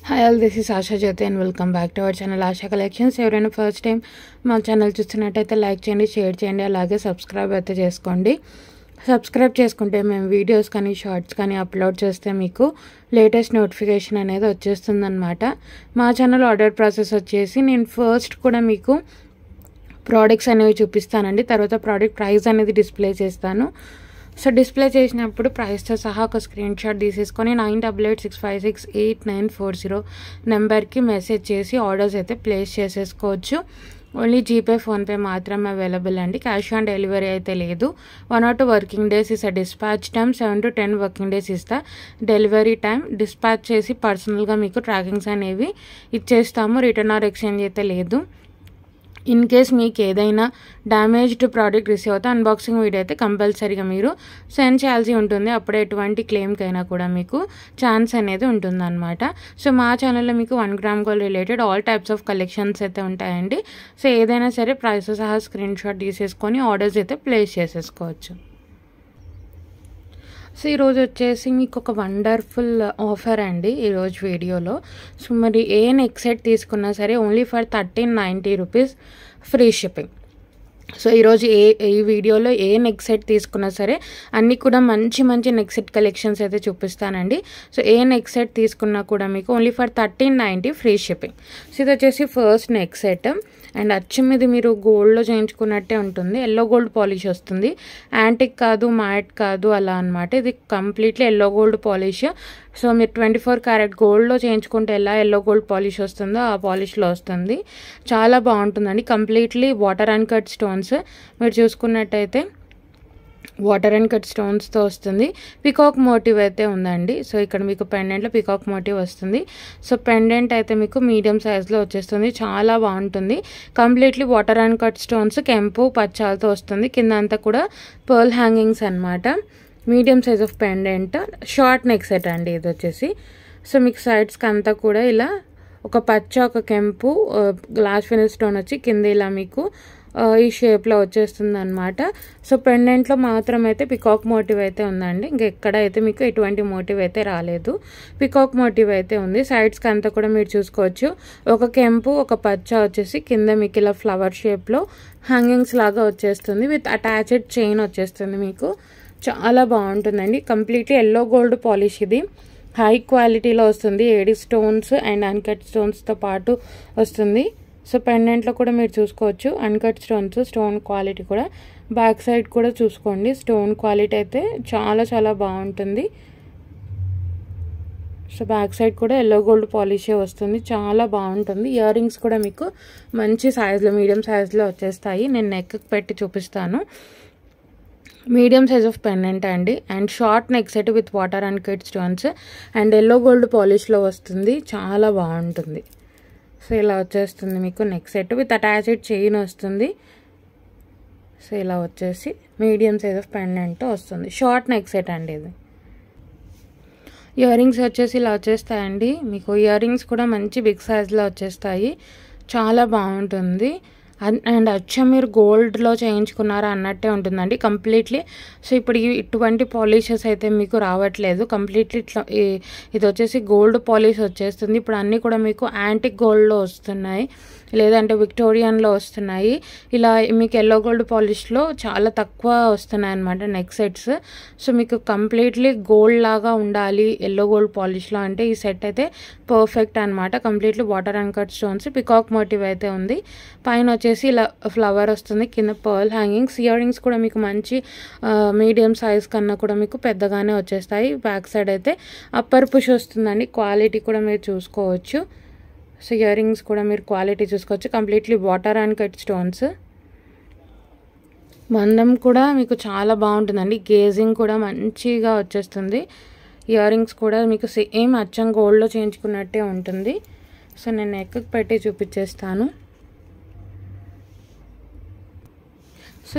Hi all, this is Asha Jyoti and welcome back to our channel Asha Collections. ఎవరైనా first time మా channel చూస్తున్నట్టయితే like చేయండి, share చేయండి, అలాగే subscribe అయితే చేసుకోండి. సబ్స్క్రైబ్ చేసుకుంటే మేము వీడియోస్ కానీ షార్ట్స్ కానీ అప్లోడ్ చేస్తే మీకు లేటెస్ట్ నోటిఫికేషన్ అనేది వచ్చేస్తుందన్నమాట. మా ఛానల్ ఆర్డర్ ప్రాసెస్ వచ్చేసి నేను ఫస్ట్ కూడా మీకు ప్రోడక్ట్స్ అనేవి చూపిస్తానండి, తర్వాత ప్రోడక్ట్ ప్రైస్ అనేది డిస్ప్లే చేస్తాను. సో డిస్ప్లే చేసినప్పుడు ప్రైస్తో సహా ఒక స్క్రీన్ షాట్ తీసేసుకొని 9886568940 నెంబర్కి మెసేజ్ చేసి ఆర్డర్స్ అయితే ప్లేస్ చేసేసుకోవచ్చు. ఓన్లీ జీపే, ఫోన్పే మాత్రమే అవైలబుల్ అండి. క్యాష్ ఆన్ డెలివరీ అయితే లేదు. 1 or 2 working days is dispatch time, 7 to 10 working days ఇస్తా డెలివరీ టైం. డిస్పాచ్ చేసి పర్సనల్గా మీకు ట్రాకింగ్స్ అనేవి ఇచ్చేస్తాము. రిటర్న్ ఆర్ ఎక్స్చేంజ్ అయితే లేదు. ఇన్ కేస్ మీకు ఏదైనా డ్యామేజ్డ్ ప్రోడక్ట్ రిసీవ్ అవుతే అన్బాక్సింగ్ వీడియో అయితే కంపల్సరీగా మీరు సెండ్ చేయాల్సి ఉంటుంది. అప్పుడే ఎటువంటి క్లెయిమ్కైనా కూడా మీకు ఛాన్స్ అనేది ఉంటుందన్నమాట. సో మా ఛానల్లో మీకు 1 gram gold related all types of collections అయితే ఉంటాయండి. సో ఏదైనా సరే ప్రైస్ సహా స్క్రీన్ షాట్ తీసేసుకొని ఆర్డర్స్ అయితే ప్లేస్ చేసేసుకోవచ్చు. సో ఈరోజు వచ్చేసి మీకు ఒక వండర్ఫుల్ ఆఫర్ అండి ఈరోజు వీడియోలో. సో మరి ఏ నెక్ సెట్ తీసుకున్నా సరే only for 1390 rupees free shipping. So ఈరోజు ఈ వీడియోలో ఏ నెక్ సెట్ తీసుకున్నా సరే అన్నీ కూడా మంచి నెక్ సెట్ కలెక్షన్స్ అయితే చూపిస్తానండి. సో ఏ నెక్ సెట్ తీసుకున్నా కూడా మీకు only for 1390 free shipping. So ఇది వచ్చేసి ఫస్ట్ నెక్ సెట్ అండ్ అచ్చం ఇది మీరు గోల్డ్లో చేయించుకున్నట్టే ఉంటుంది. ఎల్లో గోల్డ్ పాలిష్ వస్తుంది, యాంటిక్ కాదు, మ్యాట్ కాదు, అలా అనమాట. ఇది completely yellow gold polish. So మీరు 24 క్యారెట్ గోల్డ్లో చేయించుకుంటే ఎలా ఎల్లో గోల్డ్ పాలిష్ వస్తుందో ఆ పాలిష్లో వస్తుంది. చాలా బాగుంటుందండి. Completely water and cut stones మీరు చూసుకున్నట్టయితే వాటర్ అండ్ కట్ స్టోన్స్తో వస్తుంది. పికాక్ మోటివ్ అయితే ఉందండి. సో ఇక్కడ మీకు పెండెంట్లో పికాక్ మోటివ్ వస్తుంది. సో పెండెంట్ అయితే మీకు మీడియం సైజ్లో వచ్చేస్తుంది. చాలా బాగుంటుంది. Completely water and cut stones కెంపు పచ్చాలతో వస్తుంది. కింద అంతా కూడా పర్ల్ హ్యాంగింగ్స్ అనమాట. Medium size of pendant, short neck set అండి ఇది వచ్చేసి. సో మీకు సైడ్స్కి అంతా కూడా ఇలా ఒక పచ్చ, ఒక కెంపు, గ్లాస్ ఫినిష్ స్టోన్ వచ్చి కింద ఇలా మీకు ఈ షేప్లో వచ్చేస్తుంది అనమాట. సో పెండెంట్లో మాత్రం అయితే పికాక్ మోటివ్ అయితే ఉందండి. ఇంకెక్కడ అయితే మీకు ఎటువంటి మోటివ్ అయితే రాలేదు. పికాక్ మోటివ్ అయితే ఉంది. సైడ్స్కి అంతా కూడా మీరు చూసుకోవచ్చు. ఒక కెంపు, ఒక పచ్చ వచ్చేసి కింద మీకు ఇలా ఫ్లవర్ షేప్లో హ్యాంగింగ్స్ లాగా వచ్చేస్తుంది. విత్ అటాచ్డ్ చైన్ వచ్చేస్తుంది మీకు. చాలా బాగుంటుందండి. Completely yellow gold polish. ఇది హై క్వాలిటీలో వస్తుంది. ఏడి స్టోన్స్ అండ్ అన్కట్ స్టోన్స్తో పాటు వస్తుంది. సో పెండెంట్లో కూడా మీరు చూసుకోవచ్చు అన్కట్ స్టోన్స్. స్టోన్ క్వాలిటీ కూడా బ్యాక్ సైడ్ కూడా చూసుకోండి. స్టోన్ క్వాలిటీ అయితే చాలా బాగుంటుంది. సో బ్యాక్ సైడ్ కూడా ఎల్లో గోల్డ్ పాలిషే వస్తుంది. చాలా బాగుంటుంది. ఇయర్ రింగ్స్ కూడా మీకు మంచి సైజులో, మీడియం సైజులో వచ్చేస్తాయి. నేను నెక్కి పెట్టి చూపిస్తాను. మీడియం సైజ్ ఆఫ్ పెండెంట్ అండి and short neck set with water and cut stones and yellow gold పాలిష్లో వస్తుంది. చాలా బాగుంటుంది. సో ఇలా వచ్చేస్తుంది మీకు neck set with attached chain వస్తుంది. సో ఇలా వచ్చేసి మీడియం సైజ్ ఆఫ్ పెండెంట్ వస్తుంది. షార్ట్ నెక్ సెట్ అండి ఇది. ఇయర్ రింగ్స్ వచ్చేసి ఇలా వచ్చేస్తాయండి మీకు. ఇయర్ రింగ్స్ కూడా మంచి బిగ్ సైజ్లో వచ్చేస్తాయి. చాలా బాగుంటుంది. అండ్ అచ్చం మీరు గోల్డ్లో చేయించుకున్నారా అన్నట్టే ఉంటుందండి కంప్లీట్లీ. సో ఇప్పుడు ఇటువంటి పాలిషెస్ అయితే మీకు రావట్లేదు. కంప్లీట్లీ ఇట్లా ఇది వచ్చేసి గోల్డ్ పాలిష్ వచ్చేస్తుంది. ఇప్పుడు అన్నీ కూడా మీకు యాంటిక్ గోల్డ్లో వస్తున్నాయి, లేదంటే విక్టోరియన్లో వస్తున్నాయి. ఇలా మీకు ఎల్లో గోల్డ్ పాలిష్లో చాలా తక్కువ వస్తున్నాయి అన్నమాట నెక్ సెట్స్. సో మీకు కంప్లీట్లీ గోల్డ్ లాగా ఉండాలి ఎల్లో గోల్డ్ పాలిష్లో అంటే ఈ సెట్ అయితే పర్ఫెక్ట్ అనమాట. Completely water and cut stones, peacock motif అయితే ఉంది. పైన వచ్చేసి ఇలా ఫ్లవర్ వస్తుంది, కింద పర్ల్ హ్యాంగింగ్స్. ఇయర్ రింగ్స్ కూడా మీకు మంచి మీడియం సైజ్ కన్నా కూడా మీకు పెద్దగానే వచ్చేస్తాయి. బ్యాక్ సైడ్ అయితే అప్పర్ పుష్ వస్తుందండి. క్వాలిటీ కూడా మీరు చూసుకోవచ్చు. సో ఇయర్ రింగ్స్ కూడా మీరు క్వాలిటీ చూసుకోవచ్చు. Completely water and cut stones. మందం కూడా మీకు చాలా బాగుంటుందండి. గేజింగ్ కూడా మంచిగా వచ్చేస్తుంది. ఇయర్ రింగ్స్ కూడా మీకు సేమ్ అచ్చం గోల్డ్లో చేయించుకున్నట్టే ఉంటుంది. సో నేను నెక్కి పెట్టి చూపించేస్తాను. సో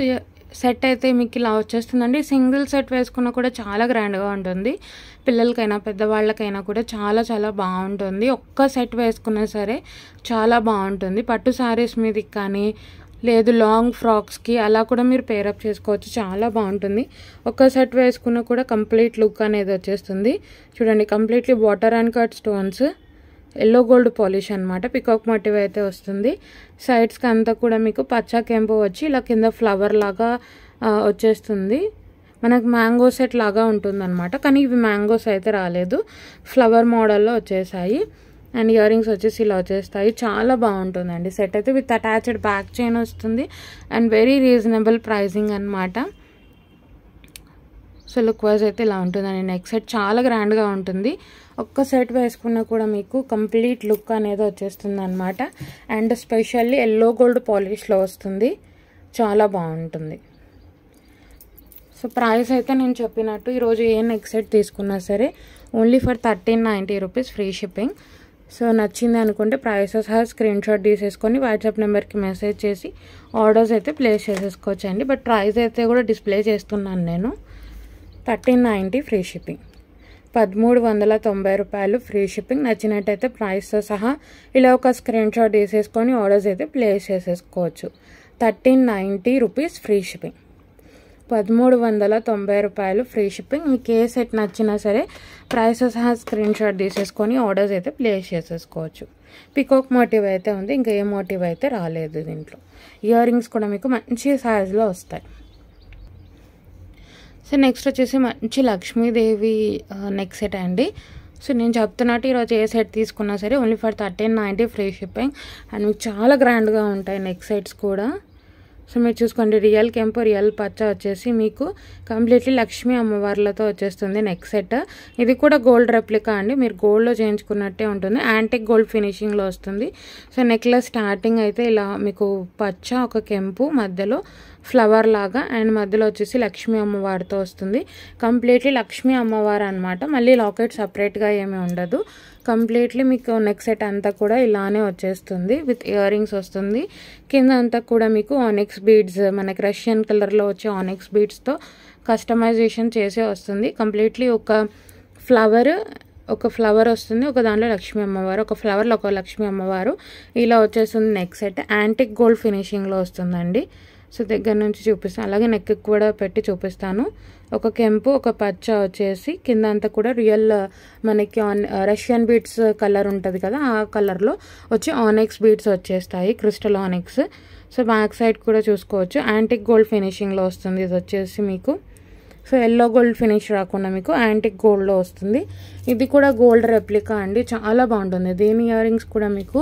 సెట్ అయితే మీకు ఇలా వచ్చేస్తుందండి. సింగిల్ సెట్ వేసుకున్నా కూడా చాలా గ్రాండ్గా ఉంటుంది. పిల్లలకైనా పెద్దవాళ్ళకైనా కూడా చాలా బాగుంటుంది. ఒక్క సెట్ వేసుకున్నా సరే చాలా బాగుంటుంది. పట్టు శారీస్ మీదకి కానీ లేదు లాంగ్ ఫ్రాక్స్కి అలా కూడా మీరు పేరప్ చేసుకోవచ్చు. చాలా బాగుంటుంది. ఒక సెట్ వేసుకున్న కూడా కంప్లీట్ లుక్ అనేది వచ్చేస్తుంది. చూడండి, completely water and cut stones yellow gold polish అనమాట. పికాక్ మోటివ్ అయితే వస్తుంది. సైడ్స్కి అంతా కూడా మీకు పచ్చ కెంపు వచ్చి ఇలా కింద ఫ్లవర్ లాగా వచ్చేస్తుంది. మనకు మ్యాంగో సెట్ లాగా ఉంటుంది అనమాట. కానీ ఇవి మ్యాంగోస్ అయితే రాలేదు, ఫ్లవర్ మోడల్లో వచ్చేసాయి. అండ్ ఇయర్ రింగ్స్ వచ్చేసి ఇలా వచ్చేస్తాయి. చాలా బాగుంటుందండి సెట్ అయితే. విత్ అటాచ్డ్ బ్యాక్ చైన్ వస్తుంది అండ్ వెరీ రీజనబుల్ ప్రైజింగ్ అనమాట. సో లుక్ వైజ్ అయితే ఇలా ఉంటుందండి. నెక్ సెట్ చాలా గ్రాండ్గా ఉంటుంది. ఒక్క సెట్ వేసుకున్నా కూడా మీకు కంప్లీట్ లుక్ అనేది వచ్చేస్తుంది అనమాట. అండ్ స్పెషల్లీ ఎల్లో గోల్డ్ పాలిష్లో వస్తుంది, చాలా బాగుంటుంది. సో ప్రైస్ అయితే నేను చెప్పినట్టు ఈరోజు ఏ నెక్ సెట్ తీసుకున్నా సరే only for 1390 rupees free shipping. So నచ్చింది అనుకుంటే ప్రైసెస్ స్క్రీన్ షాట్ తీసేసుకొని వాట్సాప్ నెంబర్కి మెసేజ్ చేసి ఆర్డర్స్ అయితే ప్లేస్ చేసేసుకోవచ్చు అండి. బట్ ప్రైస్ అయితే కూడా డిస్ప్లే చేస్తున్నాను నేను. 1390 ఫ్రీ షిప్పింగ్, 1390 రూపాయలు ఫ్రీ షిప్పింగ్. నచ్చినట్టయితే ప్రైస్తో సహా ఇలా ఒక స్క్రీన్ షాట్ తీసేసుకొని ఆర్డర్స్ అయితే ప్లేస్ చేసేసుకోవచ్చు. 1390 రూపీస్ ఫ్రీ షిప్పింగ్, 1390 రూపాయలు ఫ్రీ షిప్పింగ్. మీకు ఏ సెట్ నచ్చినా సరే ప్రైస్ సహా స్క్రీన్ షాట్ తీసేసుకొని ఆర్డర్స్ అయితే ప్లేస్ చేసేసుకోవచ్చు. పికాక్ మోటివ్ అయితే ఉంది, ఇంకా ఏ మోటివ్ అయితే రాలేదు దీంట్లో. ఇయర్ రింగ్స్ కూడా మీకు మంచి సైజులో వస్తాయి. సో నెక్స్ట్ వచ్చేసి మంచి లక్ష్మీదేవి నెక్ సెట్ అండి. సో నేను చెప్తున్నట్టు ఈరోజు ఏ సెట్ తీసుకున్నా సరే only for 1390 free shipping. And మీకు చాలా గ్రాండ్గా ఉంటాయి నెక్ సెట్స్ కూడా. సో మీరు చూసుకోండి, రియల్ కెంపు రియల్ పచ్చ వచ్చేసి మీకు కంప్లీట్లీ లక్ష్మీ అమ్మవార్లతో వచ్చేస్తుంది నెక్ సెట్. ఇది కూడా గోల్డ్ రెప్లికా అండి, మీరు గోల్డ్లో చేయించుకున్నట్టే ఉంటుంది. యాంటిక్ గోల్డ్ ఫినిషింగ్లో వస్తుంది. సో నెక్లెస్ స్టార్టింగ్ అయితే ఇలా మీకు పచ్చ ఒక కెంపు మధ్యలో ఫ్లవర్ లాగా అండ్ మధ్యలో వచ్చేసి లక్ష్మీ అమ్మవారితో వస్తుంది. కంప్లీట్లీ లక్ష్మీ అమ్మవారు అనమాట. మళ్ళీ లాకెట్ సపరేట్గా ఏమీ ఉండదు. కంప్లీట్లీ మీకు నెక్ సెట్ అంతా కూడా ఇలానే వచ్చేస్తుంది. విత్ ఇయర్ రింగ్స్ వస్తుంది. కింద అంతా కూడా మీకు ఆనెక్స్ బీడ్స్, మనకి రష్యన్ కలర్లో వచ్చే ఆనెక్స్ బీడ్స్తో కస్టమైజేషన్ చేసే వస్తుంది. కంప్లీట్లీ ఒక ఫ్లవర్ వస్తుంది, ఒక దాంట్లో లక్ష్మీ అమ్మవారు, ఒక ఫ్లవర్లో ఒక లక్ష్మీ అమ్మవారు ఇలా వచ్చేస్తుంది నెక్ సెట్. యాంటిక్ గోల్డ్ ఫినిషింగ్లో వస్తుందండి. సో దగ్గర నుంచి చూపిస్తాను, అలాగే నెక్ కూడా పెట్టి చూపిస్తాను. ఒక కెంపు ఒక పచ్చ వచ్చేసి కింద అంతా కూడా రియల్ మనకి రష్యన్ బీడ్స్ కలర్ ఉంటుంది కదా, ఆ కలర్లో వచ్చి ఆనెక్స్ బీడ్స్ వచ్చేస్తాయి, క్రిస్టల్ ఆనెక్స్. సో బ్యాక్ సైడ్ కూడా చూసుకోవచ్చు, యాంటిక్ గోల్డ్ ఫినిషింగ్లో వస్తుంది ఇది వచ్చేసి మీకు. సో ఎల్లో గోల్డ్ ఫినిష్ రాకుండా మీకు యాంటిక్ గోల్డ్లో వస్తుంది. ఇది కూడా గోల్డ్ రెప్లికా అండి, చాలా బాగుంటుంది. దీని ఇయర్ రింగ్స్ కూడా మీకు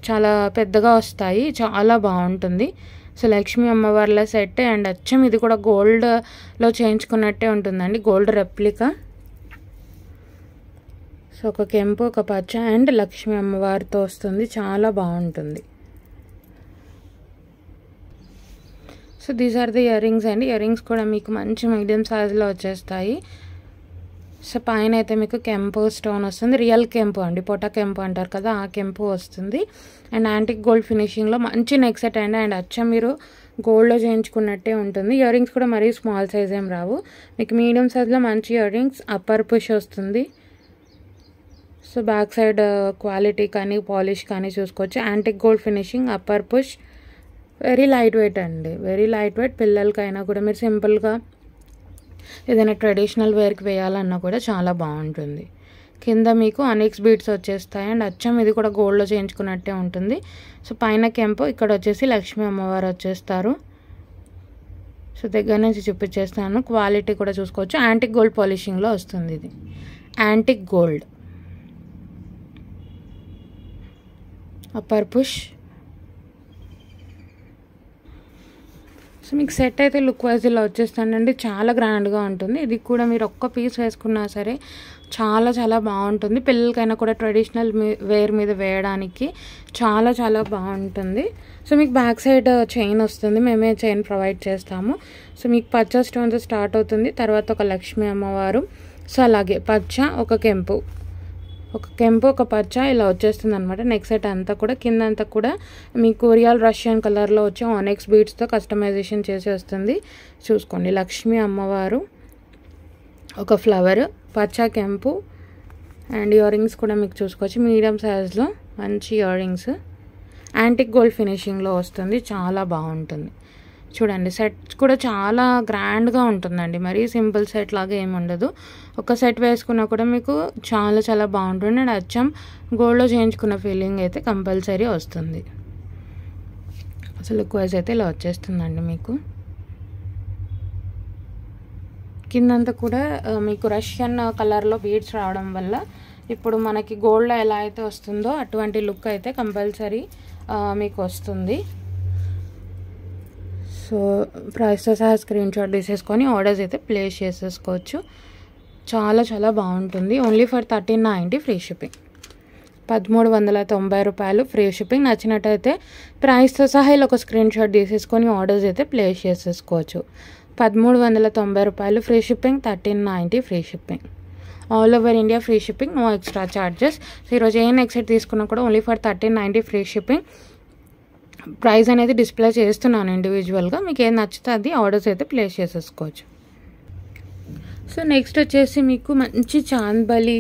చాలా పెద్దగా వస్తాయి, చాలా బాగుంటుంది. సో లక్ష్మీ అమ్మవార్ల సెట్ అండ్ అచ్చం ఇది కూడా గోల్డ్లో చేయించుకున్నట్టే ఉంటుందండి, గోల్డ్ రెప్లికా. సో ఒక కెంపు ఒక పచ్చ అండ్ లక్ష్మీ అమ్మవారితో వస్తుంది, చాలా బాగుంటుంది. So these are the earrings అండి. ఇయర్ రింగ్స్ కూడా మీకు మంచి మీడియం సైజులో వచ్చేస్తాయి. సో పైన అయితే మీకు కెంపు స్టోన్ వస్తుంది, రియల్ కెంపు అండి, పొట కెంపు అంటారు కదా, ఆ కెంపు వస్తుంది. అండ్ యాంటిక్ గోల్డ్ ఫినిషింగ్లో మంచి నెక్ సెట్ అండి. అండ్ అచ్చం మీరు గోల్డ్లో చేయించుకున్నట్టే ఉంటుంది. ఇయర్ రింగ్స్ కూడా మరీ స్మాల్ సైజ్ ఏం రావు, మీకు మీడియం సైజ్లో మంచి ఇయర్ రింగ్స్. అప్పర్ పుష్ వస్తుంది. సో బ్యాక్ సైడ్ క్వాలిటీ కానీ పాలిష్ కానీ చూసుకోవచ్చు. Antique gold finishing, upper push, very light weight అండి, వెరీ లైట్ వెయిట్. పిల్లలకైనా కూడా మీరు సింపుల్గా ఏదైనా ట్రెడిషనల్ వేర్కి వేయాలన్నా కూడా చాలా బాగుంటుంది. కింద మీకు ఆనెక్స్ బీడ్స్ వచ్చేస్తాయి అండ్ అచ్చం ఇది కూడా గోల్డ్లో చేయించుకున్నట్టే ఉంటుంది. సో పైన కెంపు, ఇక్కడ వచ్చేసి లక్ష్మీ అమ్మవారు వచ్చేస్తారు. సో దగ్గర నుంచి చూపించేస్తాను, క్వాలిటీ కూడా చూసుకోవచ్చు. యాంటిక్ గోల్డ్ పాలిషింగ్లో వస్తుంది, ఇది antique gold. Upper push. So మీకు సెట్ అయితే లుక్ వైజ్ ఇలా వచ్చేస్తానండి, చాలా గ్రాండ్గా ఉంటుంది. ఇది కూడా మీరు ఒక్క పీస్ వేసుకున్నా సరే చాలా చాలా బాగుంటుంది. పిల్లలకైనా కూడా ట్రెడిషనల్ వేర్ మీద వేయడానికి చాలా చాలా బాగుంటుంది. సో మీకు బ్యాక్ సైడ్ చైన్ వస్తుంది, మేమే చైన్ ప్రొవైడ్ చేస్తాము. సో మీకు పచ్చ స్టోన్స్ స్టార్ట్ అవుతుంది, తర్వాత ఒక లక్ష్మీ అమ్మవారు. సో అలాగే పచ్చ ఒక కెంపు ఒక పచ్చ ఇలా వచ్చేస్తుంది అనమాట. నెక్ సెట్ అంతా కూడా కింద అంతా కూడా మీకు రియల్ రష్యన్ కలర్లో వచ్చి ఆనెక్స్ బీడ్స్తో కస్టమైజేషన్ చేసి వస్తుంది. చూసుకోండి, లక్ష్మీ అమ్మవారు, ఒక ఫ్లవర్, పచ్చ కెంపు అండ్ ఇయర్ రింగ్స్ కూడా మీకు చూసుకోవచ్చు మీడియం సైజ్లో మంచి ఇయర్ రింగ్స్. యాంటిక్ గోల్డ్ ఫినిషింగ్లో వస్తుంది, చాలా బాగుంటుంది. చూడండి సెట్ కూడా చాలా గ్రాండ్గా ఉంటుందండి, మరీ సింపుల్ సెట్ లాగా ఏమి ఉండదు. ఒక సెట్ వేసుకున్నా కూడా మీకు చాలా చాలా బాగుంటుంది అండ్ అచ్చం గోల్డ్లో చేయించుకున్న ఫీలింగ్ అయితే కంపల్సరీ వస్తుంది. అసలు లుక్ వైజ్ అయితే ఇలా వచ్చేస్తుందండి. మీకు కిందంతా కూడా మీకు రష్యన్ కలర్లో బీడ్స్ రావడం వల్ల ఇప్పుడు మనకి గోల్డ్లో ఎలా అయితే వస్తుందో అటువంటి లుక్ అయితే కంపల్సరీ మీకు వస్తుంది. సో ప్రైస్తో సహా స్క్రీన్ షాట్ తీసేసుకొని ఆర్డర్స్ అయితే ప్లేస్ చేసేసుకోవచ్చు. చాలా చాలా బాగుంటుంది. Only for 1390 free shipping. 1390 రూపాయలు ఫ్రీ షిప్పింగ్. నచ్చినట్టయితే ప్రైస్తో సహా ఇలా ఒక స్క్రీన్ షాట్ తీసేసుకొని ఆర్డర్స్ అయితే ప్లేస్ చేసేసుకోవచ్చు. 1390 రూపాయలు free shipping, 1390 free shipping. All over India free shipping, no extra charges. So ఈరోజు ఏ నెక్స్ట్ తీసుకున్నా కూడా ఓన్లీ ఫర్ 1390 ఫ్రీ షిప్పింగ్. ప్రైస్ అనేది డిస్ప్లే చేస్తున్నాను ఇండివిజువల్గా. మీకు ఏం నచ్చితే అది ఆర్డర్స్ అయితే ప్లేస్ చేసేసుకోవచ్చు. సో నెక్స్ట్ వచ్చేసి మీకు మంచి చాంద్బలి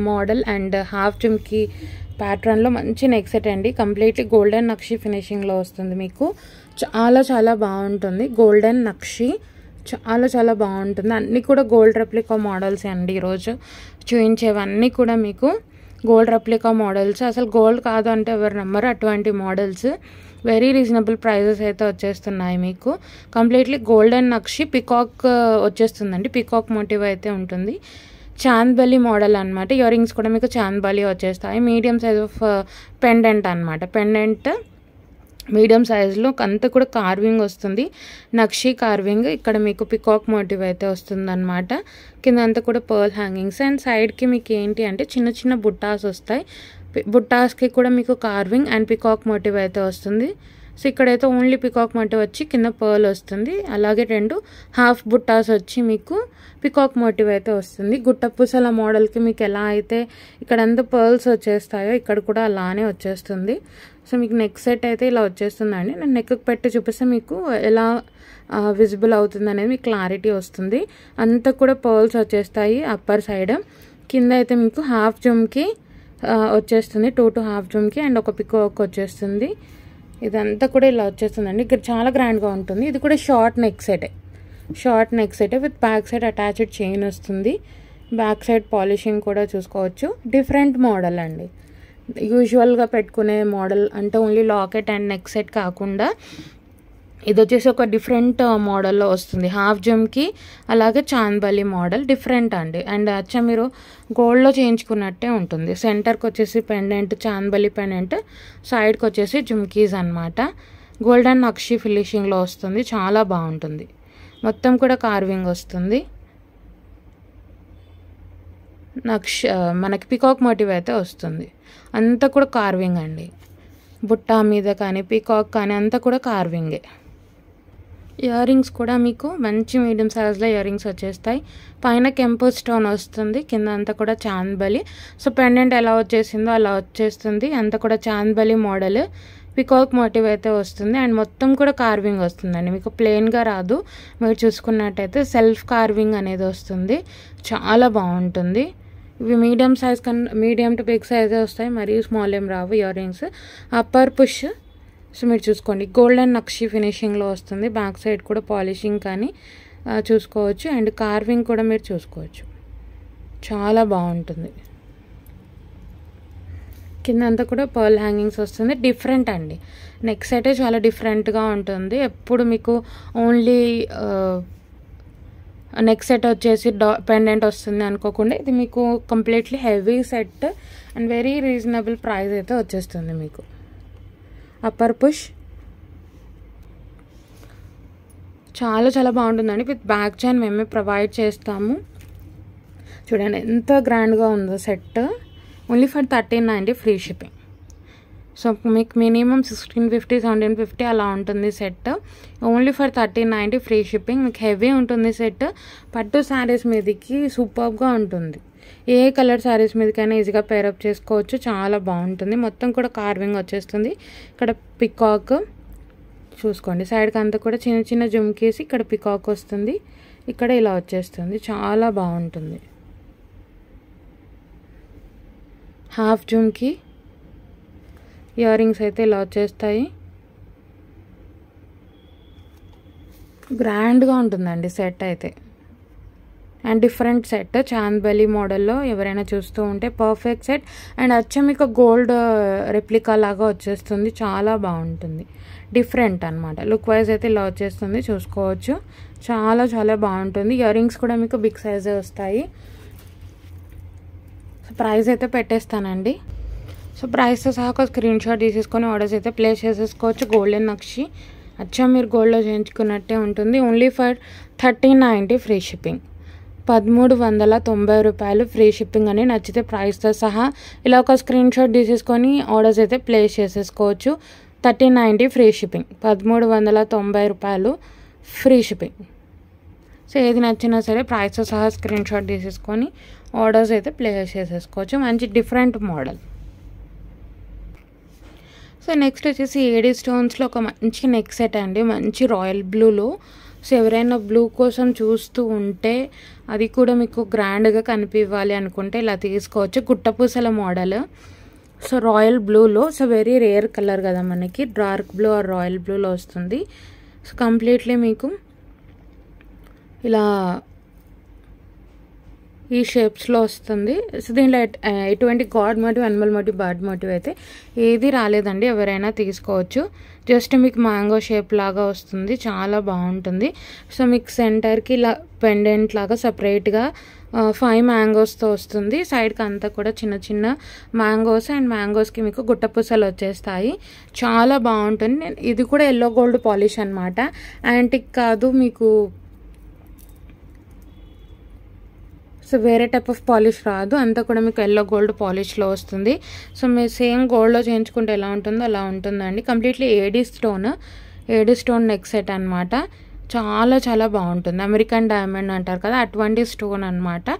మోడల్ అండ్ హాఫ్ జుమ్కి ప్యాటర్న్లో మంచి నెక్ సెట్ అండి. కంప్లీట్లీ గోల్డెన్ నక్షి ఫినిషింగ్లో వస్తుంది. మీకు చాలా చాలా బాగుంటుంది. గోల్డెన్ నక్షి చాలా చాలా బాగుంటుంది. అన్నీ కూడా గోల్డ్ రెప్లికా మోడల్స్ అండి. ఈరోజు చూపించేవన్నీ కూడా మీకు గోల్డ్ రెప్లికా మోడల్స్. అసలు గోల్డ్ కాదు అంటే ఎవరు నమ్మరు. అటువంటి మోడల్స్ వెరీ రీజనబుల్ ప్రైజెస్ అయితే వచ్చేస్తున్నాయి. మీకు కంప్లీట్లీ గోల్డెన్ నక్షి పికాక్ వచ్చేస్తుందండి. పికాక్ మోటివ్ అయితే ఉంటుంది. చాంద్బలి మోడల్ అనమాట. ఇయర్ రింగ్స్ కూడా మీకు చాంద్బలి వచ్చేస్తాయి. మీడియం సైజ్ ఆఫ్ పెండెంట్ అనమాట. పెండెంట్ మీడియం సైజులో అంతా కూడా కార్వింగ్ వస్తుంది. నక్షి కార్వింగ్. ఇక్కడ మీకు పికాక్ మోటివ్ అయితే వస్తుంది అనమాట. కింద అంతా కూడా పర్ల్ హ్యాంగింగ్స్ అండ్ సైడ్కి మీకు ఏంటి అంటే చిన్న చిన్న బుట్టాస్ వస్తాయి. బుట్టాస్కి కూడా మీకు కార్వింగ్ అండ్ పికాక్ మోటివ్ అయితే వస్తుంది. సో ఇక్కడైతే ఓన్లీ పికాక్ మోటివ్ వచ్చి కింద పర్ల్ వస్తుంది. అలాగే 2 హాఫ్ బుట్టాస్ వచ్చి మీకు పికాక్ మోటివ్ అయితే వస్తుంది. గుట్ట పూసల మోడల్కి మీకు ఎలా అయితే ఇక్కడంతా పర్ల్స్ వచ్చేస్తాయో ఇక్కడ కూడా అలానే వచ్చేస్తుంది. సో మీకు నెక్ సెట్ అయితే ఇలా వచ్చేస్తుందండి. నేను నెక్కి పెట్టి చూపిస్తే మీకు ఎలా విజిబుల్ అవుతుంది అనేది మీకు క్లారిటీ వస్తుంది. అంతా కూడా పర్ల్స్ వచ్చేస్తాయి అప్పర్ సైడ్. కింద అయితే మీకు హాఫ్ జుమ్కి వచ్చేస్తుంది. 2 హాఫ్ జుమ్కి అండ్ ఒక పికాక్ వచ్చేస్తుంది. ఇదంతా కూడా ఇలా వచ్చేస్తుందండి. ఇక్కడ చాలా గ్రాండ్గా ఉంటుంది. ఇది కూడా short neck set with back side attached chain వస్తుంది. బ్యాక్ సైడ్ పాలిషింగ్ కూడా చూసుకోవచ్చు. డిఫరెంట్ మోడల్ అండి. యూజువల్గా పెట్టుకునే మోడల్ అంటే only locket and neck set కాకుండా ఇది వచ్చేసి ఒక డిఫరెంట్ మోడల్లో వస్తుంది. హాఫ్ జుమ్కి అలాగే చాంద్బలి మోడల్ డిఫరెంట్ అండి. అండ్ అచ్చా మీరు గోల్డ్లో చేయించుకున్నట్టే ఉంటుంది. సెంటర్కి వచ్చేసి పెండెంట్ చాంద్బలి పెండెంట్, సైడ్కి వచ్చేసి జుమ్కీస్ అనమాట. గోల్డెన్ నక్షి ఫినిషింగ్లో వస్తుంది. చాలా బాగుంటుంది. మొత్తం కూడా కార్వింగ్ వస్తుంది. మనకి పికాక్ మోటివ్ అయితే వస్తుంది. అంతా కూడా కార్వింగ్ అండి. బుట్ట మీద కానీ పికాక్ కానీ అంతా కూడా కార్వింగే. ఇయర్ రింగ్స్ కూడా మీకు మంచి మీడియం సైజ్లో ఇయర్ రింగ్స్ వచ్చేస్తాయి. పైన కెంపు స్టోన్ వస్తుంది. కింద అంతా కూడా చాంద్బలి. సో పెండెంట్ ఎలా వచ్చేసిందో అలా వచ్చేస్తుంది. అంతా కూడా చాంద్బలి మోడల్. పికాక్ మోటివ్ అయితే వస్తుంది అండ్ మొత్తం కూడా కార్వింగ్ వస్తుందండి. మీకు ప్లెయిన్గా రాదు. మీరు చూసుకున్నట్టయితే సెల్ఫ్ కార్వింగ్ అనేది వస్తుంది. చాలా బాగుంటుంది. ఇవి medium size medium to big సైజే వస్తాయి. మరీ స్మాల్ ఏం రావు earrings. Upper push. So మీరు చూసుకోండి గోల్డెన్ నక్షి ఫినిషింగ్లో వస్తుంది. బ్యాక్ సైడ్ కూడా పాలిషింగ్ కానీ చూసుకోవచ్చు అండ్ కార్వింగ్ కూడా మీరు చూసుకోవచ్చు. చాలా బాగుంటుంది. కింద అంతా కూడా పర్ల్ హ్యాంగింగ్స్ వస్తుంది. డిఫరెంట్ అండి. నెక్ సెటే చాలా డిఫరెంట్గా ఉంటుంది. ఎప్పుడు మీకు ఓన్లీ నెక్ సెట్ వచ్చేసి పెండెంట్ వస్తుంది అనుకోకుండా ఇది మీకు completely heavy set and very reasonable price అయితే వచ్చేస్తుంది మీకు. అప్పర్ పుష్ చాలా చాలా బాగుంటుందండి. విత్ బ్యాక్ చైన్ మేమే ప్రొవైడ్ చేస్తాము. చూడండి ఎంత గ్రాండ్గా ఉందో set. Only for 1390 free shipping. So మీకు మినిమం 1650 1750 అలా ఉంటుంది set. Only for 1390 free shipping. మీకు హెవీ ఉంటుంది సెట్. పట్టు శారీస్ మీదకి సూపర్గా ఉంటుంది. ఏ కలర్ శారీస్ మీదకైనా ఈజీగా పేరప్ చేసుకోవచ్చు. చాలా బాగుంటుంది. మొత్తం కూడా కార్వింగ్ వచ్చేస్తుంది. ఇక్కడ పికాక్ చూసుకోండి. సైడ్కి అంతా కూడా చిన్న చిన్న జుమ్కీస్. ఇక్కడ పికాక్ వస్తుంది. ఇక్కడ ఇలా వచ్చేస్తుంది. చాలా బాగుంటుంది. హాఫ్ జుమ్కి ఇయర్ రింగ్స్ అయితే ఇలా వచ్చేస్తాయి. గ్రాండ్గా ఉంటుందండి సెట్ అయితే. అండ్ డిఫరెంట్ సెట్, చాంద్బలి మోడల్లో ఎవరైనా చూస్తూ ఉంటే పర్ఫెక్ట్ సెట్. అండ్ అచ్చం మీకు గోల్డ్ రెప్లికా లాగా వచ్చేస్తుంది, చాలా బాగుంటుంది, డిఫరెంట్ అనమాట. లుక్ వైజ్ అయితే ఇలా వచ్చేస్తుంది, చూసుకోవచ్చు. చాలా చాలా బాగుంటుంది. ఇయర్ రింగ్స్ కూడా మీకు బిగ్ సైజే వస్తాయి. సో ప్రైస్ అయితే పెట్టేస్తానండి. సో ప్రైస్తో సహా ఒక స్క్రీన్ షాట్ తీసేసుకొని ఆర్డర్స్ అయితే ప్లేస్ చేసేసుకోవచ్చు. గోల్డెన్ నక్షి అచ్చా మీరు గోల్డ్లో చేయించుకున్నట్టే ఉంటుంది. Only for 1390 free shipping. 1390 రూపాయలు ఫ్రీ షిప్పింగ్ అని. నచ్చితే ప్రైస్తో సహా ఇలా ఒక స్క్రీన్ షాట్ తీసేసుకొని ఆర్డర్స్ అయితే ప్లేస్ చేసేసుకోవచ్చు. 1390 ఫ్రీ షిప్పింగ్, 1390 రూపాయలు ఫ్రీ షిప్పింగ్. సో ఏది నచ్చినా సరే ప్రైస్తో సహా స్క్రీన్ షాట్ తీసేసుకొని ఆర్డర్స్ అయితే ప్లేస్ చేసేసుకోవచ్చు. మంచి డిఫరెంట్ మోడల్. సో నెక్స్ట్ వచ్చేసి ఏడీ స్టోన్స్లో ఒక మంచి నెక్ సెట్ అండి, మంచి రాయల్ బ్లూలో. సో ఎవరైనా బ్లూ కోసం చూస్తూ ఉంటే, అది కూడా మీకు గ్రాండ్గా కనిపించాలి అనుకుంటే ఇలా తీసుకోవచ్చు. గుట్టపూసల మోడల్. సో రాయల్ బ్లూలో, సో వెరీ రేర్ కలర్ కదా మనకి, డార్క్ బ్లూ ఆర్ రాయల్ బ్లూలో వస్తుంది. సో కంప్లీట్లీ మీకు ఇలా ఈ షేప్స్లో వస్తుంది. సో దీంట్లో ఎటువంటి God motive, animal motive, bird motive అయితే ఏది రాలేదండి, ఎవరైనా తీసుకోవచ్చు. జస్ట్ మీకు మ్యాంగో షేప్ లాగా వస్తుంది, చాలా బాగుంటుంది. సో మీకు సెంటర్కి ఇలా పెండెంట్ లాగా సపరేట్గా 5 మ్యాంగోస్తో వస్తుంది. సైడ్కి అంతా కూడా చిన్న చిన్న మ్యాంగోస్, అండ్ మ్యాంగోస్కి మీకు గుట్టపూసలు వచ్చేస్తాయి. చాలా బాగుంటుంది. ఇది కూడా ఎల్లో గోల్డ్ పాలిష్ అనమాట, యాంటిక్ కాదు మీకు. సో వేరే టైప్ ఆఫ్ పాలిష్ రాదు, అంతా కూడా మీకు ఎల్లో గోల్డ్ పాలిష్లో వస్తుంది. సో మీరు సేమ్ గోల్డ్లో చేయించుకుంటే ఎలా ఉంటుందో అలా ఉంటుందండి. Completely AD stone neck set అనమాట. చాలా చాలా బాగుంటుంది. అమెరికన్ డైమండ్ అంటారు కదా, అటువంటి స్టోన్ అనమాట.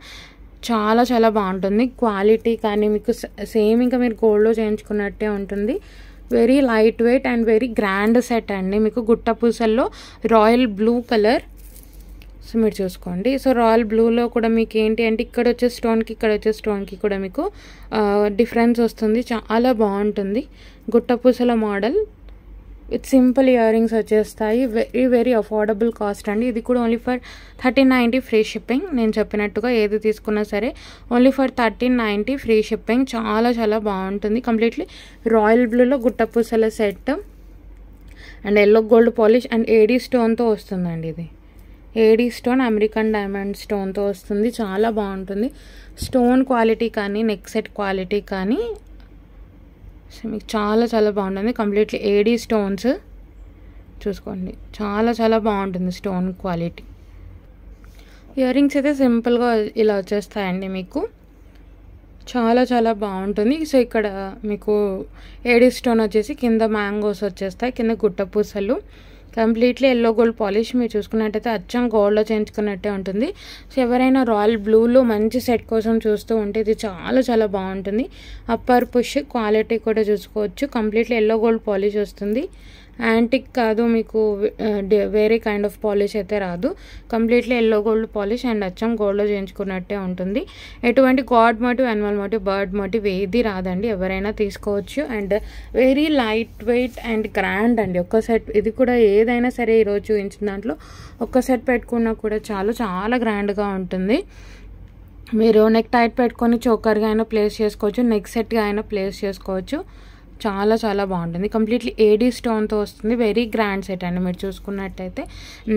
చాలా చాలా బాగుంటుంది. క్వాలిటీ కానీ మీకు సేమ్ ఇంకా మీరు గోల్డ్లో చేయించుకున్నట్టే ఉంటుంది. Very light weight and very grand set అండి. మీకు గుట్టపూసల్లో రాయల్ బ్లూ కలర్. సో మీరు చూసుకోండి. సో రాయల్ బ్లూలో కూడా మీకు ఏంటి అంటే ఇక్కడ వచ్చే స్టోన్కి ఇక్కడ వచ్చే స్టోన్కి కూడా మీకు డిఫరెన్స్ వస్తుంది. చాలా బాగుంటుంది. గుట్టపూసల model with simple earrings వచ్చేస్తాయి. వెరీ వెరీ అఫోర్డబుల్ కాస్ట్ అండి. ఇది కూడా ఓన్లీ ఫర్ 1390 ఫ్రీ షిప్పింగ్. నేను చెప్పినట్టుగా ఏది తీసుకున్నా సరే ఓన్లీ ఫర్ 1390 ఫ్రీ షిప్పింగ్. చాలా చాలా బాగుంటుంది. కంప్లీట్లీ రాయల్ బ్లూలో గుట్టపూసల set and yellow gold polish and AD స్టోన్తో వస్తుందండి. ఇది ఏడీ స్టోన్, అమెరికన్ డైమండ్ స్టోన్తో వస్తుంది. చాలా బాగుంటుంది. స్టోన్ క్వాలిటీ కానీ నెక్ సెట్ క్వాలిటీ కానీ సో మీకు చాలా చాలా బాగుంటుంది. కంప్లీట్లీ ఏడీ స్టోన్స్ చూసుకోండి. చాలా చాలా బాగుంటుంది స్టోన్ క్వాలిటీ. ఇయర్ రింగ్స్ అయితే సింపుల్గా ఇలా వచ్చేస్తాయండి మీకు. చాలా చాలా బాగుంటుంది. సో ఇక్కడ మీకు ఏడీ స్టోన్ వచ్చేసి కింద మ్యాంగోస్ వచ్చేస్తాయి, కింద గుట్టపూసలు. Completely yellow gold polish. మీరు చూసుకున్నట్టయితే అచ్చం గోల్డ్లో చేయించుకున్నట్టే ఉంటుంది. సో ఎవరైనా రాయల్ బ్లూలో మంచి సెట్ కోసం చూస్తూ ఉంటే ఇది చాలా చాలా బాగుంటుంది. అప్పర్ పుష్ క్వాలిటీ కూడా చూసుకోవచ్చు. కంప్లీట్లీ ఎల్లో గోల్డ్ పాలిష్ వస్తుంది. యాంటిక్ కాదు మీకు, వేరే కైండ్ ఆఫ్ పాలిష్ అయితే రాదు. Completely yellow gold polish and అచ్చం గోల్డ్లో చేయించుకున్నట్టే ఉంటుంది. ఎటువంటి God motive, animal motive, bird motive ఏది రాదండి, ఎవరైనా తీసుకోవచ్చు. And very light weight and grand అండి. ఒక్క సెట్ ఇది కూడా ఏదైనా సరే ఈరోజు చూపించిన దాంట్లో ఒక్క సెట్ పెట్టుకున్నా కూడా చాలా గ్రాండ్గా ఉంటుంది. మీరు నెక్ టైట్ పెట్టుకొని చోకర్గా అయినా ప్లేస్ చేసుకోవచ్చు, నెక్ సెట్గా అయినా ప్లేస్ చేసుకోవచ్చు. చాలా చాలా బాగుంటుంది. కంప్లీట్లీ ఏడీ స్టోన్తో వస్తుంది. వెరీ గ్రాండ్ సెట్ అండి. మీరు చూసుకున్నట్టయితే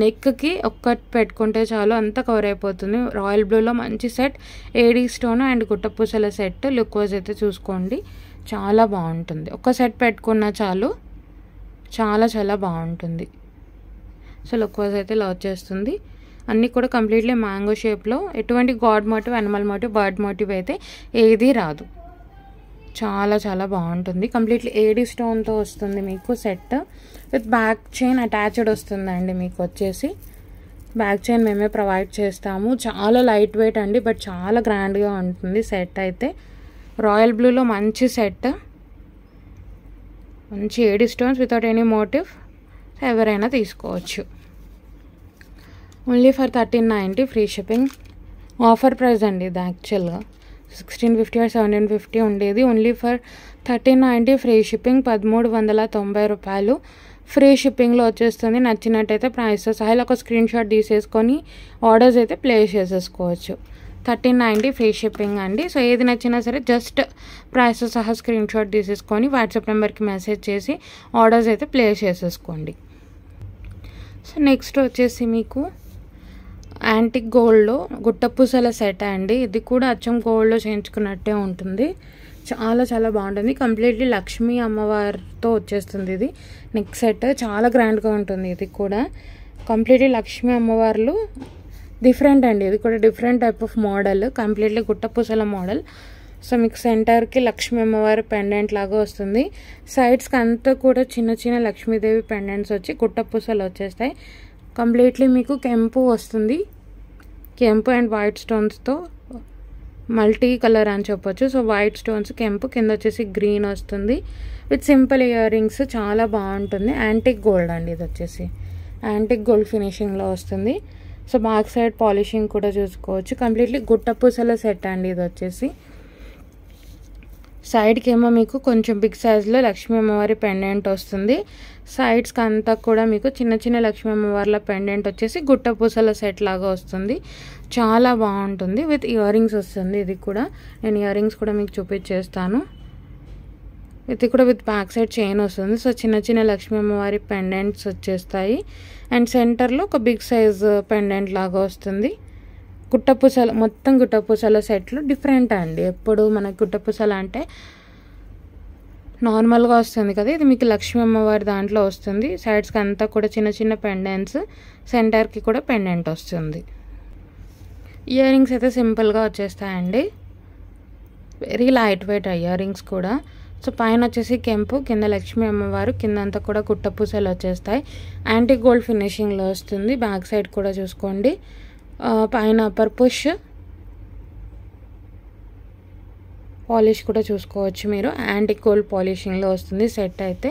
నెక్కి ఒక్కటి పెట్టుకుంటే చాలు, అంతా కవర్ అయిపోతుంది. రాయల్ బ్లూలో మంచి సెట్, ఏడీ స్టోన్ అండ్ గుట్టపూసల సెట్. లుక్ వైజ్ అయితే చూసుకోండి, చాలా బాగుంటుంది. ఒక్క సెట్ పెట్టుకున్నా చాలు, చాలా చాలా బాగుంటుంది. సో లుక్ వైజ్ అయితే ఇలా వచ్చేస్తుంది. అన్నీ కూడా కంప్లీట్లీ మ్యాంగో షేప్లో. ఎటువంటి God motive, animal motive, bird motive అయితే ఏది రాదు. చాలా చాలా బాగుంటుంది. కంప్లీట్లీ ఏడీ స్టోన్తో వస్తుంది మీకు set. With back chain attached వస్తుందండి. మీకు వచ్చేసి బ్యాక్ చైన్ మేమే ప్రొవైడ్ చేస్తాము. చాలా లైట్ వెయిట్ అండి, బట్ చాలా గ్రాండ్గా ఉంటుంది సెట్ అయితే. రాయల్ బ్లూలో మంచి సెట్, మంచి AD stones without any motive. ఎవరైనా తీసుకోవచ్చు. Only for 1390 free shipping. Offer price అండి ఇది. యాక్చువల్గా 1650 or 1750 ఉండేది. Only for 1390 free shipping. 1390 రూపాయలు ఫ్రీ షిప్పింగ్లో వచ్చేస్తుంది. నచ్చినట్టయితే ప్రైస్తో సహా ఇలా ఒక స్క్రీన్ షాట్ తీసేసుకొని ఆర్డర్స్ అయితే ప్లేస్ చేసేసుకోవచ్చు. 1390 ఫ్రీ షిప్పింగ్ అండి. సో ఏది నచ్చినా సరే జస్ట్ ప్రైస్తో సహా స్క్రీన్ షాట్ తీసేసుకొని వాట్సాప్ నెంబర్కి మెసేజ్ చేసి ఆర్డర్స్ అయితే ప్లేస్ చేసేసుకోండి. సో నెక్స్ట్ వచ్చేసి మీకు యాంటిక్ గోల్డ్లో గుట్టపూసల సెట్ అండి. ఇది కూడా అచ్చం గోల్డ్లో చేయించుకున్నట్టే ఉంటుంది. చాలా చాలా బాగుంటుంది. కంప్లీట్లీ లక్ష్మీ అమ్మవారితో వచ్చేస్తుంది. ఇది నెక్ సెట్ చాలా గ్రాండ్గా ఉంటుంది. ఇది కూడా కంప్లీట్లీ లక్ష్మీ అమ్మవార్లు డిఫరెంట్ అండి. ఇది కూడా different type of model, completely గుట్టపూసల మోడల్. సో మీకు సెంటర్కి లక్ష్మీ అమ్మవారి పెండెంట్ లాగా వస్తుంది. సైడ్స్కి అంతా కూడా చిన్న చిన్న లక్ష్మీదేవి పెండెంట్స్ వచ్చి గుట్టపూసలు వచ్చేస్తాయి. కంప్లీట్లీ మీకు కెంపు వస్తుంది. కెంపు అండ్ వైట్ స్టోన్స్తో మల్టీ కలర్ అని చెప్పొచ్చు. సో వైట్ స్టోన్స్ కెంపు, కింద వచ్చేసి గ్రీన్ వస్తుంది విత్ సింపుల్ ఇయర్ రింగ్స్. చాలా బాగుంటుంది. యాంటిక్ గోల్డ్ అండి. ఇది వచ్చేసి యాంటిక్ గోల్డ్ ఫినిషింగ్లో వస్తుంది. సో బ్యాక్ సైడ్ పాలిషింగ్ కూడా చూసుకోవచ్చు. కంప్లీట్లీ గుట్టపూసల సెట్ అండి. ఇది వచ్చేసి సైడ్కి ఏమో మీకు కొంచెం బిగ్ సైజ్లో లక్ష్మీ అమ్మవారి పెండెంట్ వస్తుంది. సైడ్స్కి అంతా కూడా మీకు చిన్న చిన్న లక్ష్మీ అమ్మవార్ల పెండెంట్ వచ్చేసి గుట్టపూసల సెట్ లాగా వస్తుంది. చాలా బాగుంటుంది. విత్ ఇయర్ రింగ్స్ వస్తుంది. ఇది కూడా నేను ఇయర్ రింగ్స్ కూడా మీకు చూపించేస్తాను. ఇది కూడా విత్ బ్యాక్ సైడ్ చైన్ వస్తుంది. సో చిన్న చిన్న లక్ష్మీ అమ్మవారి పెండెంట్స్ వచ్చేస్తాయి. అండ్ సెంటర్లో ఒక బిగ్ సైజ్ పెండెంట్ లాగా వస్తుంది. గుట్టపూసల మొత్తం గుట్టపూసల సెట్లు డిఫరెంట్ అండి. ఎప్పుడు మనకు గుట్టపూసల అంటే నార్మల్గా వస్తుంది కదా, ఇది మీకు లక్ష్మీ అమ్మవారి దాంట్లో వస్తుంది. సైడ్స్కి అంతా కూడా చిన్న చిన్న పెండెంట్స్, సెంటర్కి కూడా పెండెంట్ వస్తుంది. ఇయర్ రింగ్స్ అయితే సింపుల్గా వచ్చేస్తాయండి. Very light weight earrings కూడా. సో పైన వచ్చేసి కెంపు, కింద లక్ష్మీ అమ్మవారు, కిందంతా కూడా గుట్టపూసలు వచ్చేస్తాయి. యాంటిక్ గోల్డ్ ఫినిషింగ్లో వస్తుంది. బ్యాక్ సైడ్ కూడా చూసుకోండి. పైన అప్పర్ పుష్ పాలిష్ కూడా చూసుకోవచ్చు మీరు. యాంటిక్ గోల్డ్ పాలిషింగ్లో వస్తుంది. సెట్ అయితే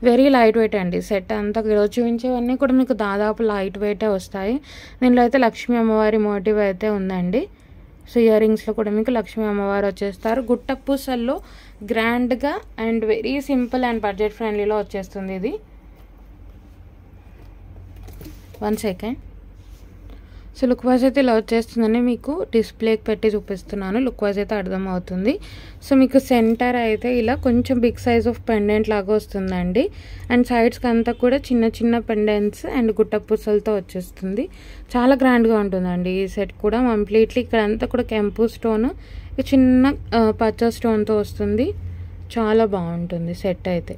వెరీ లైట్ వెయిట్ అండి. సెట్ అంతా ఈరోజు చూపించేవన్నీ కూడా మీకు దాదాపు లైట్ వెయిటే వస్తాయి. దీనిలో అయితే లక్ష్మీ అమ్మవారి మోటివ్ అయితే ఉందండి. సో ఇయర్ రింగ్స్లో కూడా మీకు లక్ష్మీ అమ్మవారు వచ్చేస్తారు. గుట్టపూసల్లో గ్రాండ్గా and very simple and budget ఫ్రెండ్లీలో వచ్చేస్తుంది. ఇది 1 సెకండ్. సో లుక్ వైజ్ అయితే ఇలా వచ్చేస్తుందని మీకు డిస్ప్లేకి పెట్టి చూపిస్తున్నాను. లుక్ వైజ్ అయితే అర్థమవుతుంది. సో మీకు సెంటర్ అయితే ఇలా కొంచెం బిగ్ సైజ్ ఆఫ్ పెండెంట్ లాగా వస్తుందండి. అండ్ సైడ్స్కి అంతా కూడా చిన్న చిన్న పెండెంట్స్ అండ్ గుట్టపూసలతో వచ్చేస్తుంది. చాలా గ్రాండ్గా ఉంటుందండి ఈ సెట్ కూడా. కంప్లీట్లీ ఇక్కడ అంతా కూడా కెంపు స్టోన్, చిన్న పచ్చ స్టోన్తో వస్తుంది. చాలా బాగుంటుంది సెట్ అయితే.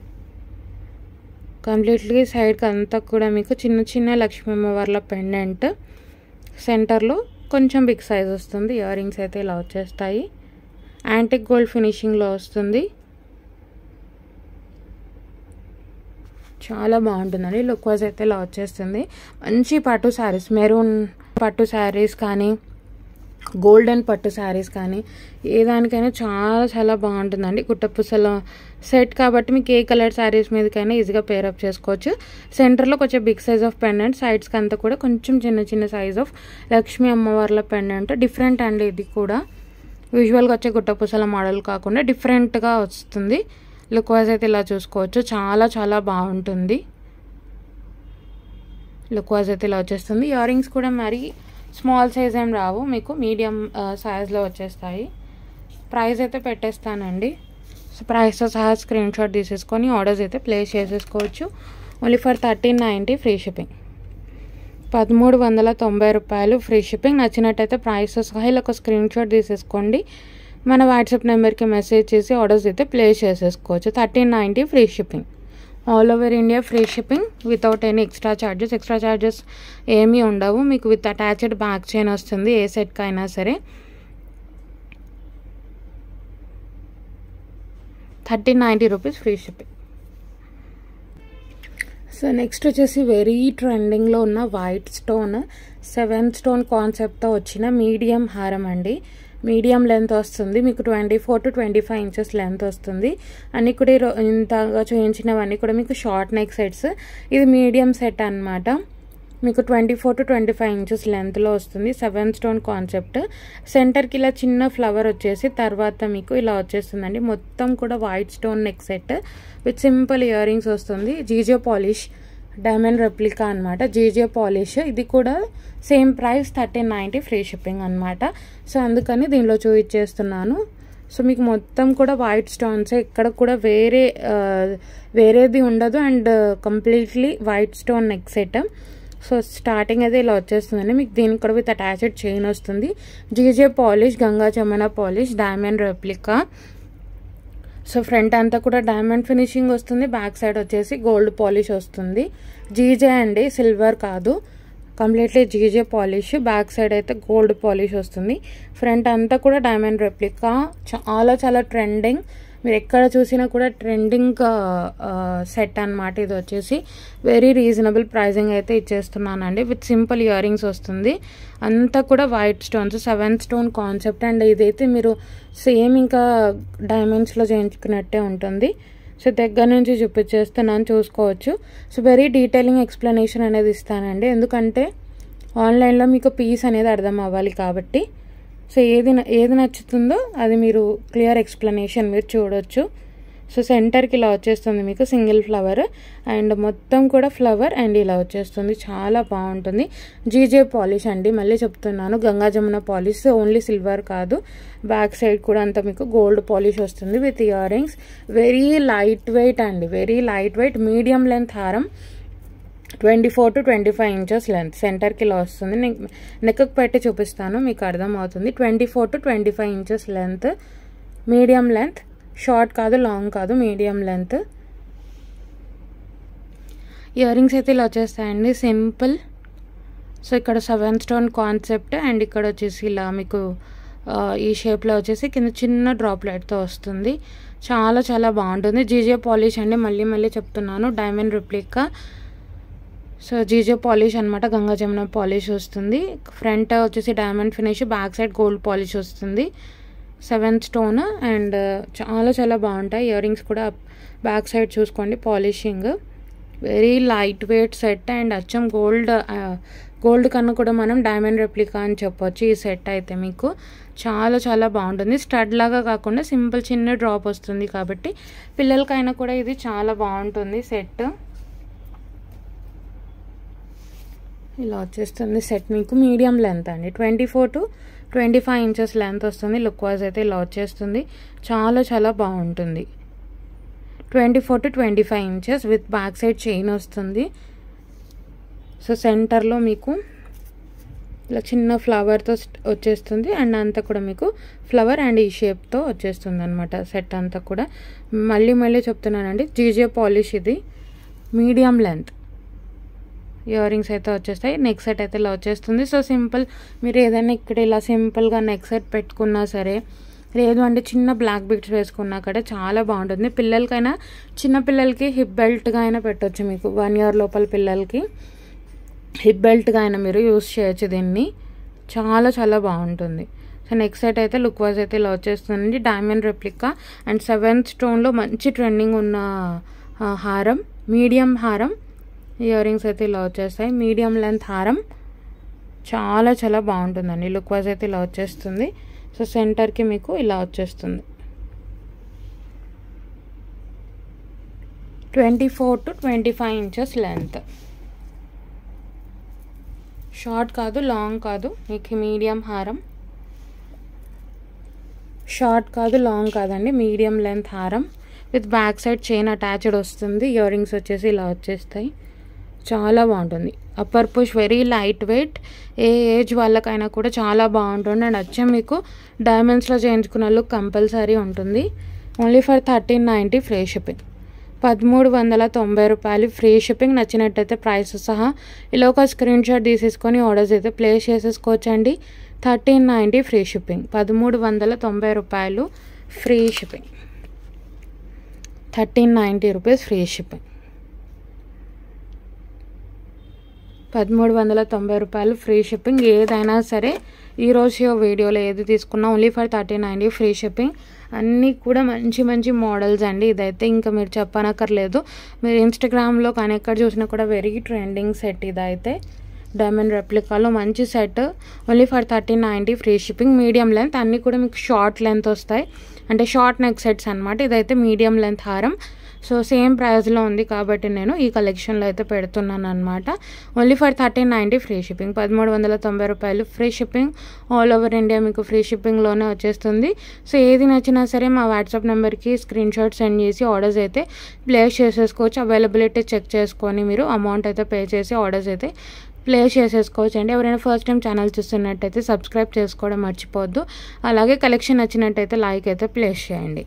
కంప్లీట్లీ సైడ్కి అంతా కూడా మీకు చిన్న చిన్న లక్ష్మీ అమ్మవార్ల పెండెంట్, సెంటర్లో కొంచెం బిగ్ సైజ్ వస్తుంది. ఇయర్ రింగ్స్ అయితే ఇలా వచ్చేస్తాయి. యాంటిక్ గోల్డ్ ఫినిషింగ్లో వస్తుంది. చాలా బాగుంటుందండి. లుక్ వైజ్ అయితే ఇలా వచ్చేస్తుంది. మంచి పట్టు శారీస్, మెరూన్ పట్టు శారీస్ కానీ గోల్డెన్ పట్టు శారీస్ కానీ ఏ దానికైనా చాలా చాలా బాగుంటుందండి. గుట్టపూసల సెట్ కాబట్టి మీకు ఏ కలర్ శారీస్ మీదకైనా ఈజీగా పేరప్ చేసుకోవచ్చు. సెంటర్లో కొంచెం బిగ్ సైజ్ ఆఫ్ పెండెంట్, సైడ్స్కి అంతా కూడా కొంచెం చిన్న చిన్న సైజ్ ఆఫ్ లక్ష్మీ అమ్మవార్ల పెండెంట్. డిఫరెంట్ అండి. ఇది కూడా యూజువల్గా వచ్చే గుట్టపూసల మోడల్ కాకుండా డిఫరెంట్గా వస్తుంది. లుక్ వైజ్ అయితే ఇలా చూసుకోవచ్చు. చాలా చాలా బాగుంటుంది. లుక్ వైజ్ అయితే ఇలా వచ్చేస్తుంది. ఇయర్ రింగ్స్ కూడా మరి స్మాల్ సైజ్ ఏం రావు, మీకు మీడియం సైజ్లో వచ్చేస్తాయి. ప్రైస్ అయితే పెట్టేస్తానండి. సో ప్రైస్తో సహా స్క్రీన్ షాట్ తీసేసుకొని ఆర్డర్స్ అయితే ప్లేస్ చేసేసుకోవచ్చు. Only for 1390 free shipping. 1390 రూపాయలు ఫ్రీ షిప్పింగ్. నచ్చినట్టయితే ప్రైస్తో సహా ఇలా ఒక స్క్రీన్ షాట్ తీసేసుకోండి. మన వాట్సాప్ నెంబర్కి మెసేజ్ చేసి ఆర్డర్స్ అయితే ప్లేస్ చేసేసుకోవచ్చు. 1390 free shipping. All over India free shipping without any extra charges. Extra charges ఏమీ ఉండవు. మీకు విత్ అటాచ్డ్ బ్యాక్ చైన్ వస్తుంది ఏ సెట్కి అయినా సరే. 1390 rupees free shipping. So next వచ్చేసి వెరీ ట్రెండింగ్లో ఉన్న వైట్ స్టోన్ 7 స్టోన్ కాన్సెప్ట్తో వచ్చిన మీడియం హారం అండి. మీడియం లెంత్ వస్తుంది మీకు. 24 to 25 ఇంచెస్ లెంత్ వస్తుంది. అన్నీ కూడా ఇంతగా చూపించినవన్నీ కూడా మీకు షార్ట్ నెక్ సెట్స్. ఇది మీడియం సెట్ అన్నమాట. మీకు 24 to 25 ఇంచెస్ లెంత్లో వస్తుంది. 7 స్టోన్ కాన్సెప్ట్. సెంటర్కి ఇలా చిన్న ఫ్లవర్ వచ్చేసి తర్వాత మీకు ఇలా వచ్చేస్తుందండి. మొత్తం కూడా white stone neck set with simple ear rings వస్తుంది. జీజే పాలిష్ డైమండ్ రెప్లికా అనమాట. జీజే పాలిష్ ఇది కూడా సేమ్ ప్రైస్ 1390 ఫ్రీ షిప్పింగ్ అనమాట. సో అందుకని దీనిలో చూపించేస్తున్నాను. సో మీకు మొత్తం కూడా వైట్ స్టోన్స్, ఇక్కడ కూడా వేరేది ఉండదు and completely white stone neck set. So starting అయితే ఇలా వచ్చేస్తుందండి. మీకు దీనికి కూడా విత్ అటాచ్డ్ చైన్ వస్తుంది. GJ polish, Ganga Jamuna polish, diamond replica. So front అంతా కూడా డైమండ్ ఫినిషింగ్ వస్తుంది. బ్యాక్ సైడ్ వచ్చేసి గోల్డ్ పాలిష్ వస్తుంది. జీజే అండి, సిల్వర్ కాదు, completely GJ polish. Back side అయితే గోల్డ్ పాలిష్ వస్తుంది. ఫ్రంట్ అంతా కూడా డైమండ్ రెప్లికా. చాలా ట్రెండింగ్, మీరు ఎక్కడ చూసినా కూడా ట్రెండింగ్ సెట్ అనమాట. ఇది వచ్చేసి వెరీ రీజనబుల్ ప్రైజింగ్ అయితే ఇచ్చేస్తున్నానండి. విత్ సింపుల్ ఇయర్ రింగ్స్ వస్తుంది. అంతా కూడా white stones, 7 stone concept. And ఇదైతే మీరు సేమ్ ఇంకా డైమండ్స్లో చేయించుకున్నట్టే ఉంటుంది. సో దగ్గర నుంచి చూపించేస్తున్నాను, చూసుకోవచ్చు. సో వెరీ డీటెయిలింగ్ ఎక్స్ప్లెనేషన్ అనేది ఇస్తానండి, ఎందుకంటే ఆన్లైన్లో మీకు పీస్ అనేది అర్థం అవ్వాలి కాబట్టి. సో ఏది నచ్చుతుందో అది మీరు క్లియర్ ఎక్స్ప్లెనేషన్ మీరు చూడొచ్చు. సో సెంటర్కి ఇలా వచ్చేస్తుంది మీకు సింగిల్ ఫ్లవర్ అండ్ మొత్తం కూడా ఫ్లవర్ అండ్ ఇలా వచ్చేస్తుంది. చాలా బాగుంటుంది. జీజే పాలిష్ అండి, మళ్ళీ చెప్తున్నాను, Ganga Jamuna polish, only silver కాదు. బ్యాక్ సైడ్ కూడా అంతా మీకు గోల్డ్ పాలిష్ వస్తుంది with earrings. Very light weight అండి, very light weight. Medium length హారం, 24 to 25 ఇంచెస్ లెంత్. సెంటర్కి ఇలా వస్తుంది. నెక్కి పెట్టి చూపిస్తాను, మీకు అర్థమవుతుంది. 24 to 25 inches length, medium length, short కాదు, లాంగ్ కాదు, మీడియం లెంత్. ఇయర్ రింగ్స్ అయితే ఇలా వచ్చేస్తాయండి, సింపుల్. సో ఇక్కడ 7 స్టోన్ కాన్సెప్ట్ అండ్ ఇక్కడ వచ్చేసి ఇలా మీకు ఈ షేప్లో వచ్చేసి కింద చిన్న డ్రాప్లెట్తో వస్తుంది. చాలా బాగుంటుంది. జీజే పాలిష్ అండి, మళ్ళీ చెప్తున్నాను, diamond replica. So GJ polish అనమాట, గంగా జమున పాలిష్ వస్తుంది. ఫ్రంట్ వచ్చేసి diamond finish, back side gold polish వస్తుంది. 7 స్టోన్ అండ్ చాలా బాగుంటాయి. ఇయర్ రింగ్స్ కూడా బ్యాక్ సైడ్ చూసుకోండి, polishing. Very light wait set and అచ్చం గోల్డ్ కన్నా కూడా మనం డైమండ్ రెప్లికా అని చెప్పొచ్చు. ఈ సెట్ అయితే మీకు చాలా బాగుంటుంది. స్టడ్ లాగా కాకుండా సింపుల్ చిన్న డ్రాప్ వస్తుంది కాబట్టి పిల్లలకైనా కూడా ఇది చాలా బాగుంటుంది సెట్. ఇలా వచ్చేస్తుంది సెట్ మీకు. మీడియం లెంత్ అండి, 24 to 25 ఇంచెస్ లెంత్ వస్తుంది. లుక్ వైజ్ అయితే ఇలా వచ్చేస్తుంది. చాలా బాగుంటుంది. 24 to 25 inches with back side chain వస్తుంది. సో సెంటర్లో మీకు ఇలా చిన్న ఫ్లవర్తో వచ్చేస్తుంది అండ్ అంతా కూడా మీకు ఫ్లవర్ అండ్ ఈ షేప్తో వచ్చేస్తుంది అనమాట సెట్ అంతా కూడా. మళ్ళీ చెప్తున్నానండి, జీజే పాలిష్ ఇది, మీడియం లెంత్. ఇయర్ రింగ్స్ అయితే వచ్చేస్తాయి. నెక్ సెట్ అయితే ఇలా వచ్చేస్తుంది. సో సింపుల్, మీరు ఏదైనా ఇక్కడ ఇలా సింపుల్గా నెక్ సెట్ పెట్టుకున్నా సరే, లేదు అంటే చిన్న బ్లాక్ బీడ్స్ వేసుకున్నా కూడా చాలా బాగుంటుంది. పిల్లలకైనా, చిన్న పిల్లలకి హిప్ బెల్ట్గా అయినా పెట్టవచ్చు. మీకు 1 year లోపల పిల్లలకి హిప్ బెల్ట్గా అయినా మీరు యూస్ చేయొచ్చు దీన్ని. చాలా బాగుంటుంది. సో నెక్ సెట్ అయితే లుక్ వైజ్ అయితే ఇలా వచ్చేస్తుంది. డైమండ్ రెప్లికా అండ్ 7 స్టోన్లో మంచి ట్రెండింగ్ ఉన్న హారం, మీడియం హారం. ఇయర్ రింగ్స్ అయితే ఇలా వచ్చేస్తాయి. మీడియం లెంత్ హారం, చాలా బాగుంటుందండి. లుక్ వైజ్ అయితే ఇలా వచ్చేస్తుంది. సో సెంటర్కి మీకు ఇలా వచ్చేస్తుంది. 24 to 25 ఇంచెస్ లెంత్. షార్ట్ కాదు, లాంగ్ కాదు, మీకు మీడియం హారం. షార్ట్ కాదు, లాంగ్ కాదండి, మీడియం లెంత్ హారం with back side chain attached వస్తుంది. ఇయర్ రింగ్స్ వచ్చేసి ఇలా వచ్చేస్తాయి. చాలా బాగుంటుంది. Upper push, very light weight. ఏ ఏజ్ వాళ్ళకైనా కూడా చాలా బాగుంటుంది అండ్ వచ్చే మీకు డైమండ్స్లో చేయించుకున్న లుక్ కంపల్సరీ ఉంటుంది. Only for 1390 free shipping. 1390 రూపాయలు ఫ్రీ షిప్పింగ్. నచ్చినట్టయితే ప్రైస్ సహా ఇలా ఒక స్క్రీన్ షాట్ తీసేసుకొని ఆర్డర్స్ అయితే ప్లేస్ చేసేసుకోవచ్చండి. 1390 free shipping. 1390 రూపాయలు free shipping. 1390 rupees free shipping. 1390 రూపాయలు ఫ్రీ షిప్పింగ్. ఏదైనా సరే ఈరోజు వీడియోలో ఏది తీసుకున్నా ఓన్లీ ఫర్ 1390 ఫ్రీ షిప్పింగ్. అన్నీ కూడా మంచి మోడల్స్ అండి. ఇదైతే ఇంకా మీరు చెప్పనక్కర్లేదు. మీరు ఇన్స్టాగ్రామ్లో కానీ ఎక్కడ చూసినా కూడా వెరీ ట్రెండింగ్ సెట్ ఇదైతే. డైమండ్ రెప్లికాలో మంచి set, only for 1390 free shipping. Medium length, అన్నీ కూడా మీకు షార్ట్ లెంత్ వస్తాయి, అంటే షార్ట్ నెక్ సెట్స్ అనమాట. ఇదైతే మీడియం లెంత్ హారం. సో సేమ్ ప్రైస్లో ఉంది కాబట్టి నేను ఈ కలెక్షన్లో అయితే పెడుతున్నాను అనమాట. ఓన్లీ ఫర్ 1390 ఫ్రీ షిప్పింగ్, 1390 రూపాయలు free shipping. All over India మీకు ఫ్రీ షిప్పింగ్లోనే వచ్చేస్తుంది. సో ఏది నచ్చినా సరే మా వాట్సాప్ నెంబర్కి స్క్రీన్ షాట్ సెండ్ చేసి ఆర్డర్స్ అయితే ప్లేస్ చేసేసుకోవచ్చు. అవైలబిలిటీ చెక్ చేసుకొని మీరు అమౌంట్ అయితే పే చేసి ఆర్డర్స్ అయితే ప్లేస్ చేసేసుకోవచ్చు అండి. ఎవరైనా ఫస్ట్ టైం ఛానల్ చూస్తున్నట్టయితే సబ్స్క్రైబ్ చేసుకోవడం మర్చిపోవద్దు. అలాగే కలెక్షన్ నచ్చినట్టయితే లైక్ అయితే ప్లేస్ చేయండి.